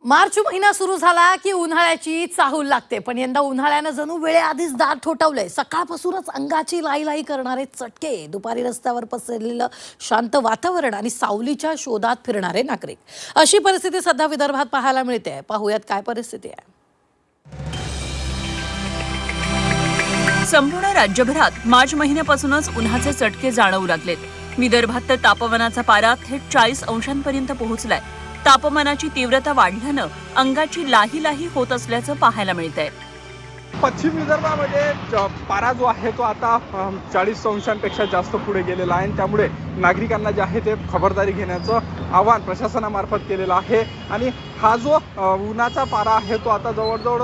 मार्च महिना सुरू झाला की उन्हाळ्याची चाहूल लागते, पण यंदा उन्हाळ्यानं जणू वेळेआधीच दार ठोठावलंय. सकाळपासूनच अंगाची लाई करणारे चटके, दुपारी रस्त्यावर पसरलेलं शांत वातावरण आणि सावलीच्या शोधात फिरणारे नागरिक, अशी परिस्थिती सध्या विदर्भात पाहायला मिळते. पाहूयात काय परिस्थिती आहे. संपूर्ण राज्यभरात मार्च महिन्यापासूनच उन्हाचे चटके जाणवू लागलेत. विदर्भात तर तापमानाचा पारा थेट 40 अंशांपर्यंत पोहोचलाय. तापमानाची तीव्रता वाढल्यानं अंगाची लाही होत असल्याचं पाहायला मिळतंय. पश्चिम विदर्भामध्ये पारा जो आहे तो आता 40 अंशांपेक्षा जास्त पुढे गेलेला आहे. त्यामुळे नागरिकांना जे आहे ते खबरदारी घेण्याचं आवाहन प्रशासनामार्फत केलेलं आहे. आणि हा जो उन्हाचा पारा आहे तो आता जवळजवळ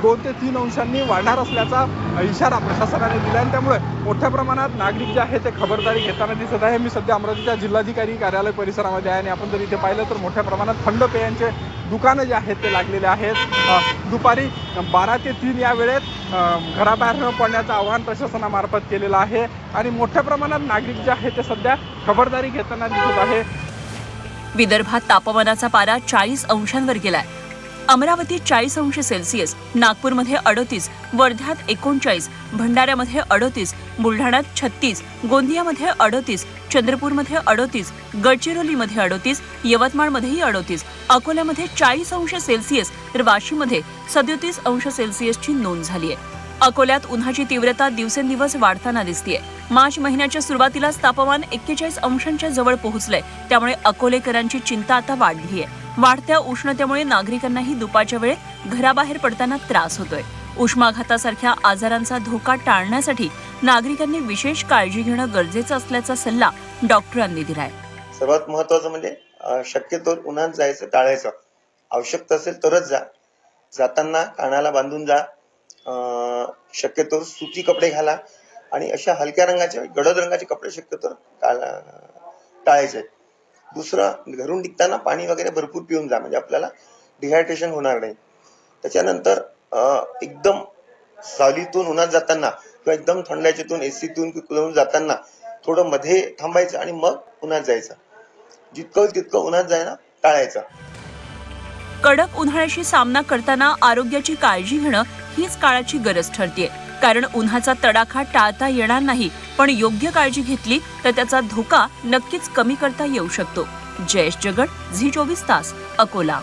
2 ते 3 अंशांनी वाढणार असल्याचा इशारा प्रशासनाने दिला आहे. त्यामुळे मोठ्या प्रमाणात नागरिक जे आहे ते खबरदारी घेताना दिसत आहे. मी सध्या अमरावतीच्या जिल्हाधिकारी कार्यालय परिसरामध्ये आहे आणि आपण जर इथे पाहिलं तर मोठ्या प्रमाणात थंड पेयांचे दुकानं जे आहेत ते लागलेले आहेत. दुपारी 12 ते 3 या वेळेत घराबाहेर न पडण्याचं आवाहन प्रशासनामार्फत केलेलं आहे. आणि मोठ्या प्रमाणात नागरिक जे आहेत ते सध्या खबरदारी घेताना दिसत आहे. विदर्भात तापमानाचा पारा 40 अंशांवर गेलाय. अमरावतीत 40 अंश सेल्सिअस, नागपूरमध्ये 38, वर्ध्यात 39, भंडाऱ्यामध्ये 38, बुलढाण्यात 36, गोंदियामध्ये 38, चंद्रपूरमध्ये 38, गडचिरोलीमध्ये 38, यवतमाळमध्येही 38, अकोल्यामध्ये 40 अंश सेल्सिअस तर वाशीमध्ये 37 अंश सेल्सिअसची नोंद झाली आहे. अकोल्यात उन्हाची तीव्रता दिवसेंदिवस वाढताना दिसतेय. मार्च महिन्याच्या सुरुवातीलाच तापमान 41 अंशांच्या जवळ पोहोचलंय. त्यामुळे अकोलेकरांची चिंता आता वाढली आहे. वाढत्या उष्णतेमुळे नागरिकांनाही दुपारच्या वेळेत घराबाहेर पडताना त्रास होतोय. उष्माघातासारख्या आजारांचा धोका टाळण्यासाठी नागरिकांनी विशेष काळजी घेणं गरजेचं असल्याचा सल्ला डॉक्टरांनी दिलाय. सर्वात महत्त्वाचं म्हणजे शक्यतो उन्हात जायचं टाळायचं. आवश्यकता असेल तरच जा. जाताना कानाला बांधून जा. शक्यतो सुती कपडे घाला आणि अशा हलक्या रंगाचे गडद रंगाचे कपडे शक्यतो टाळायचे. दुसरं, घरून निघताना पाणी वगैरे भरपूर पिऊन जा, म्हणजे आपल्याला डिहायड्रेशन होणार नाही. त्याच्यानंतर एकदम सावलीतून उन्हात जाताना किंवा एकदम थंड याच्यातून एसीतून कूलरतून जाताना थोडं मध्ये थांबायचं आणि मग उन्हात जायचं. जितकं उन्हात जायला टाळायचं. कडक उन्हाळ्याशी सामना करताना आरोग्याची काळजी घेणं हीच काळाची गरज ठरतेय. कारण उन्हाचा तडाखा टाळता येणार नाही, पण योग्य काळजी घेतली तर त्याचा धोका नक्कीच कमी करता येऊ शकतो. जयेश जगड, झी 24 तास, अकोला.